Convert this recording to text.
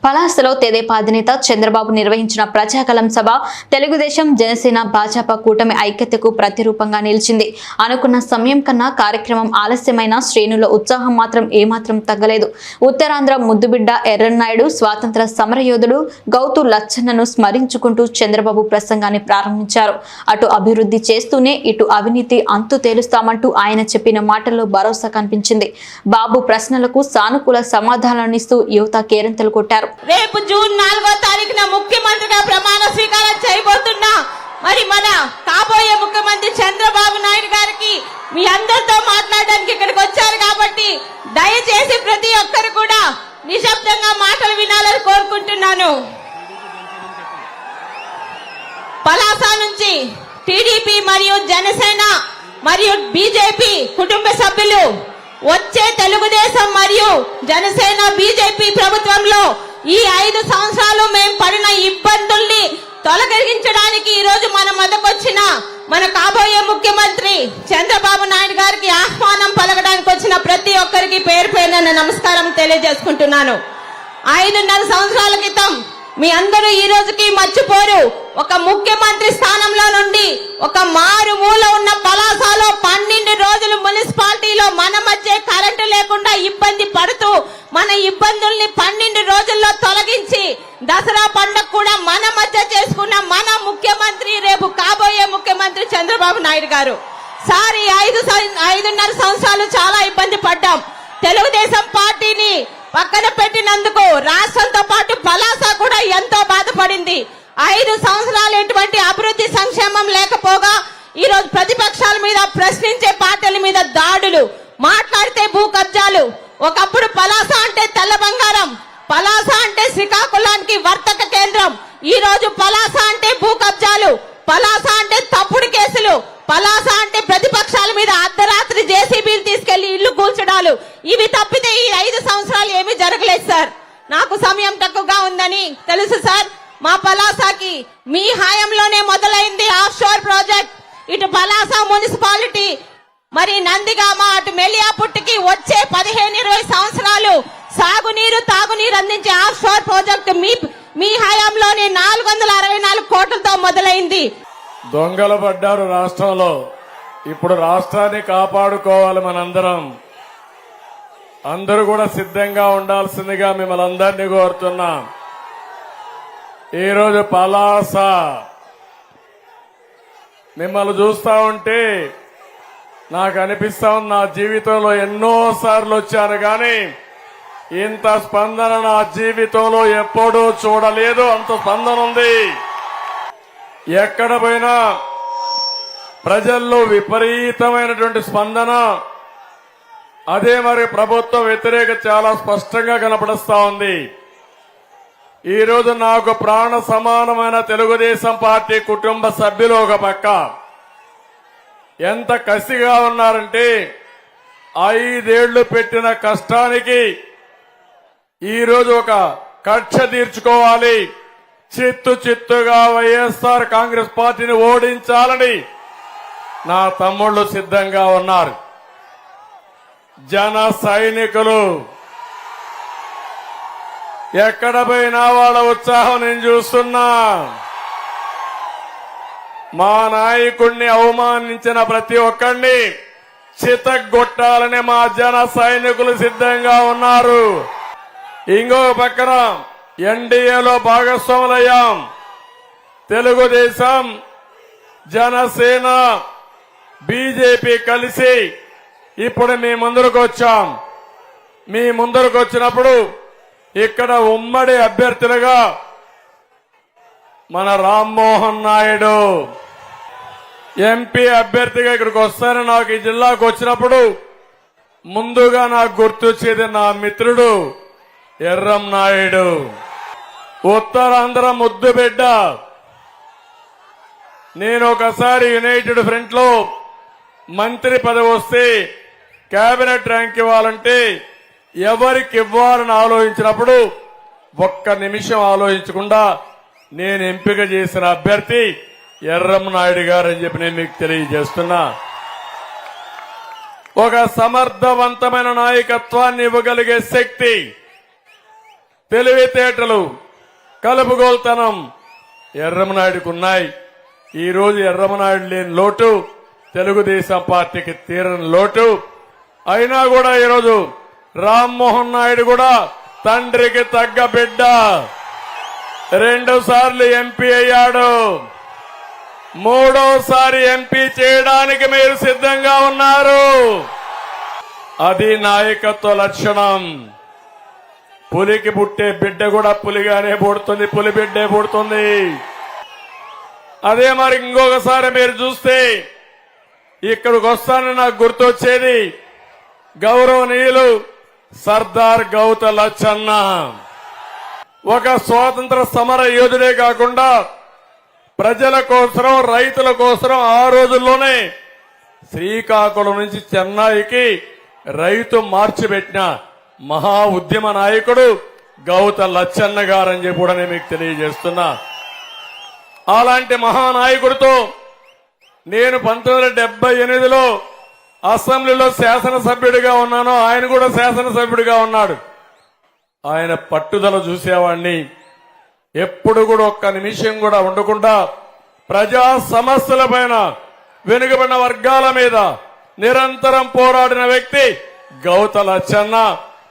పలాసలో తెదేపా అధినేత చంద్రబాబు నిర్వహించిన ప్రజాగళం సభ తెలుగుదేశం, జనసేన, భాజపా కూటమి ఐక్యతకు ప్రతిరూపంగా నిలిచింది. అనుకున్న సమయం కన్నా కార్యక్రమం ఆలస్యమైన శ్రేణుల ఉత్సాహం మాత్రం ఏమాత్రం తగ్గలేదు. ఉత్తరాంధ్ర ముద్దుబిడ్డ ఎర్రన్నాయుడు, స్వాతంత్ర సమరయోధుడు గౌతు లచ్చన్నను స్మరించుకుంటూ చంద్రబాబు ప్రసంగాన్ని ప్రారంభించారు. అటు అభివృద్ధి చేస్తూనే ఇటు అవినీతి అంతు తేలుస్తామంటూ ఆయన చెప్పిన మాటల్లో భరోసా కనిపించింది. బాబు ప్రశ్నలకు సానుకూల సమాధానాన్నిస్తూ యువత కేరింతలు కొట్టారు. రేపు జూన్ 4వ తారీఖున ముఖ్యమంత్రిగా ప్రమాణ స్వీకారం చేయబోతున్నా మరి మన కాబోయే ముఖ్యమంత్రి చంద్రబాబు నాయుడు గారికి మీ అందరితో మాట్లాడడానికి ఇక్కడికి వచ్చారు కాబట్టి దయచేసి ప్రతి ఒక్కరు కూడా నిశ్శబ్దంగా మాటలు వినాలని కోరుకుంటున్నాను. పలాస నుంచి టీడీపీ మరియు జనసేన మరియు బీజేపీ కుటుంబ సభ్యులు వచ్చే తెలుగుదేశం మరియు జనసేన బీజేపీ ప్రభుత్వంలో ఈ 5 సంవత్సరాలు మేము పడిన ఇబ్బందుల్ని తొలగించడానికి ఈ రోజు మన మధ్యకొచ్చిన మన కాబోయే ముఖ్యమంత్రి చంద్రబాబు నాయుడు గారికి ఆహ్వానం పలకడానికి వచ్చిన ప్రతి ఒక్కరికి పేరు పేరున నమస్కారం తెలియజేసుకుంటున్నాను. 5.5 సంవత్సరాల క్రితం మీ అందరూ ఈ రోజుకి మర్చిపోరు. ఒక ముఖ్యమంత్రి స్థానంలో నుండి ఒక మారుమూల ఉన్న పలాసలో 12 రోజులు మున్సిపాలిటీలో మన మధ్య కరెంటు లేకుండా ఇబ్బంది పడుతూ మన ఇబ్బందుల్ని 12 రోజుల్లో తొలగించి దసరా పండుగ కూడా మన మధ్య చేసుకున్న మన ముఖ్యమంత్రి, రేపు కాబోయే ముఖ్యమంత్రి చంద్రబాబు నాయుడు గారు. సార్, ఈ 5.5 సంవత్సరాలు చాలా ఇబ్బంది పడ్డాం. తెలుగుదేశం పార్టీని పక్కన పెట్టినందుకు రాష్ట్రంతో పాటు పలాస కూడా ఎంతో బాధపడింది. 5 సంవత్సరాలు ఎటువంటి అభివృద్ధి సంక్షేమం లేకపోగా ఈ రోజు ప్రతిపక్షాల మీద, ప్రశ్నించే పార్టీల మీద దాడులు, మాట్లాడితే భూ కబ్జాలు. ఒకప్పుడు పలాస అంటే తెల్ల బంగారం, పలాస అంటే శ్రీకాకుళానికి వర్తక కేంద్రం. ఈ రోజు పలాస అంటే భూ కబ్జాలు, పలాస అంటే తప్పుడు కేసులు, పలాస అంటే ప్రతిపక్షాల మీద అర్ధరాత్రి జేసీబీలు తీసుకెళ్లి ఇల్లు కూల్చడాలు. ఇవి తప్పితే ఈ 5 సంవత్సరాలు ఏమీ జరగలేదు సార్. నాకు సమయం తక్కువగా ఉందని తెలుసు సార్. మా పలాసకి మీ హయాంలోనే మొదలైంది ఆఫ్ షోర్ ప్రాజెక్ట్. ఇటు పలాస మున్సిపాలిటీ, మరి నందిగామ, అటు మెలియాపుట్టికి వచ్చే 15-20 సంవత్సరాలు సాగునీరు, తాగునీరు అందించే ఆఫ్ షోర్ ప్రాజెక్ట్ మీ హయాంలోనే 464 కోట్లతో మొదలైంది. దొంగలు పడ్డారు రాష్ట్రంలో. ఇప్పుడు రాష్ట్రాన్ని కాపాడుకోవాలి మనందరం. అందరూ కూడా సిద్ధంగా ఉండాల్సిందిగా మిమ్మల్ని అందరినీ కోరుతున్నాం. ఈరోజు పలాస మిమ్మల్ని చూస్తా ఉంటే నాకు అనిపిస్తా ఉంది, నా జీవితంలో ఎన్నో సార్లు వచ్చాను కానీ ఇంత స్పందన నా జీవితంలో ఎప్పుడూ చూడలేదు. అంత స్పందన ఉంది. ఎక్కడ పోయినా ప్రజల్లో విపరీతమైనటువంటి స్పందన. అదే మరి ప్రభుత్వ వ్యతిరేక చాలా స్పష్టంగా కనపడుస్తా ఉంది. ఈ రోజు నాకు ప్రాణ సమానమైన తెలుగుదేశం పార్టీ కుటుంబ సభ్యులు ఒక పక్క ఎంత కసిగా ఉన్నారంటే 5 ఏళ్లు పెట్టిన కష్టానికి ఈ రోజు ఒక కక్ష తీర్చుకోవాలి, చిత్తుగా వైఎస్ఆర్ కాంగ్రెస్ పార్టీని ఓడించాలని నా తమ్ముళ్లు సిద్ధంగా ఉన్నారు. జన సైనికులు ఎక్కడ పోయినా వాళ్ళ ఉత్సాహం నేను చూస్తున్నా. మా నాయకుడిని అవమానించిన ప్రతి ఒక్కరిని చితగొట్టాలని మా జన సైనికులు సిద్ధంగా ఉన్నారు. ఇంకో పక్కన ఎన్డీఏలో భాగస్వాములయ్యాం. తెలుగుదేశం, జనసేన, బీజేపీ కలిసి ఇప్పుడు మీ ముందరకు వచ్చాం. మీ ముందరకు వచ్చినప్పుడు ఇక్కడ ఉమ్మడి అభ్యర్థులుగా మన రామ్మోహన్ నాయుడు ఎంపీ అభ్యర్థిగా ఇక్కడికి వస్తారని నాకు ఈ జిల్లాకు వచ్చినప్పుడు ముందుగా నాకు గుర్తొచ్చేది నా మిత్రుడు ఎర్రం నాయుడు. ఉత్తరాంధ్ర ముద్దుబిడ్డ. నేను ఒకసారి యునైటెడ్ ఫ్రంట్ లో మంత్రి పదవి వస్తే కేబినెట్ ర్యాంక్ ఇవ్వాలంటే ఎవరికి ఇవ్వాలని ఆలోచించినప్పుడు ఒక్క నిమిషం ఆలోచించకుండా నేను ఎంపిక చేసిన అభ్యర్థి ఎర్రం నాయుడు గారు అని చెప్పి నేను మీకు తెలియజేస్తున్నా. ఒక సమర్థవంతమైన నాయకత్వాన్ని ఇవ్వగలిగే శక్తి తెలివితేటలు, కలుపుగోల్తనం ఎర్రమనాయుడుకు ఉన్నాయి. ఈ రోజు ఎర్రమనాయుడు లేని లోటు తెలుగుదేశం పార్టీకి తీరని లోటు. అయినా కూడా ఈరోజు రామ్మోహన్ నాయుడు కూడా తండ్రికి తగ్గ బిడ్డ 2 సార్లు ఎంపీ అయ్యాడు. 3వసారి ఎంపీ చేయడానికి మీరు సిద్ధంగా ఉన్నారు. అది నాయకత్వ లక్షణం. పులికి పుట్టే బిడ్డ కూడా పులిగానే పుడుతుంది, పులి బిడ్డే పుడుతుంది. అదే మరి ఇంకొకసారి మీరు చూస్తే ఇక్కడికి వస్తానని నాకు గుర్తొచ్చేది గౌరవనీయులు సర్దార్ గౌత లచ్చన్న. ఒక స్వాతంత్ర సమర యోధుడే కాకుండా ప్రజల కోసం, రైతుల కోసం ఆ రోజుల్లోనే శ్రీకాకుళం నుంచి చెన్నైకి రైతు మార్చి పెట్టిన మహా ఉద్యమ నాయకుడు గౌత లచ్చన్న గారని చెప్పి కూడా నేను మీకు తెలియజేస్తున్నా. అలాంటి మహానాయకుడితో నేను 1978లో అసెంబ్లీలో శాసనసభ్యుడిగా ఉన్నాను. ఆయన కూడా శాసనసభ్యుడిగా ఉన్నాడు. ఆయన పట్టుదల చూసేవాడిని. ఎప్పుడు కూడా ఒక్క నిమిషం కూడా ఉండకుండా ప్రజా సమస్యల పైన, వెనుకబడిన వర్గాల మీద నిరంతరం పోరాడిన వ్యక్తి గౌత లచ్చన్న.